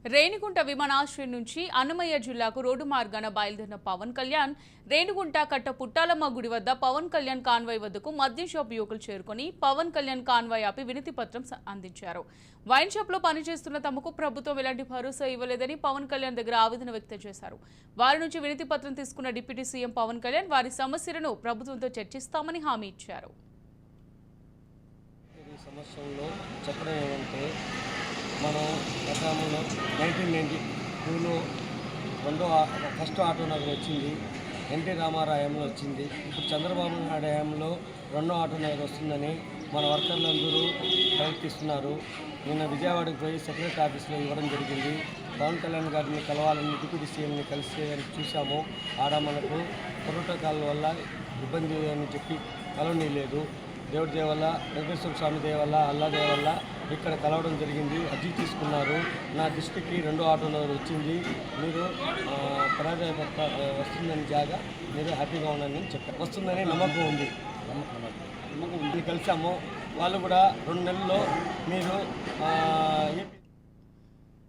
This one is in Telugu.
రేణిగుంట విమానాశ్రయం నుంచి అన్నమయ్య జిల్లాకు రోడ్డు మార్గాన బయలుదేరిన పవన్ కళ్యాణ్ రేణిగుంట కట్ట పుట్టాలమ్మ గుడి వద్ద పవన్ కళ్యాణ్ కాన్వాయ్ వద్దకు మద్యం షాప్ యువకులు చేరుకుని పవన్ కళ్యాణ్ కాన్వాయ్ ఆపి వినతి పత్రం అందించారు. వైన్ షాప్ లో పనిచేస్తున్న తమకు ప్రభుత్వం ఎలాంటి భరోసా ఇవ్వలేదని పవన్ కళ్యాణ్ దగ్గర ఆవేదన వ్యక్తం చేశారు. వారి నుంచి వినతి పత్రం తీసుకున్న డిప్యూటీ సీఎం పవన్ కళ్యాణ్ వారి సమస్యలను ప్రభుత్వంతో చర్చిస్తామని హామీ ఇచ్చారు. మనం గతంలో 1992లో ఫస్ట్ ఆటో నగర్ వచ్చింది. ఎన్టీ రామారావు హయాంలో వచ్చింది. ఇప్పుడు చంద్రబాబు నాయుడు హయాంలో రెండో ఆటో నగర్ వస్తుందని మన వర్కర్లందరూ ప్రయత్నిస్తున్నారు. నిన్న విజయవాడకు పోయి సెక్రటరీ ఆఫీస్లో ఇవ్వడం జరిగింది. పవన్ కళ్యాణ్ గారిని కలవాలని డిప్యూటీ సీఎంని కలిసి చూసాము. ఆడ మనకు ప్రోటోకాల్ వల్ల ఇబ్బంది అని చెప్పి కలవనీయలేదు. దేవుడి దయ వల్ల, వెంకటేశ్వర స్వామి దయ వల్ల, అల్లా దయ వల్ల ఇక్కడ కలవడం జరిగింది. అర్జీ తీసుకున్నారు. నా దృష్టికి రెండో ఆటో నగర్ వచ్చింది. మీరు పరాజయ వస్తుందని జాగా మీరు హ్యాపీగా ఉన్నారని చెప్పారు. వస్తుందని నమ్మకం ఉంది. కలిసాము. వాళ్ళు కూడా 2 నెలల్లో మీరు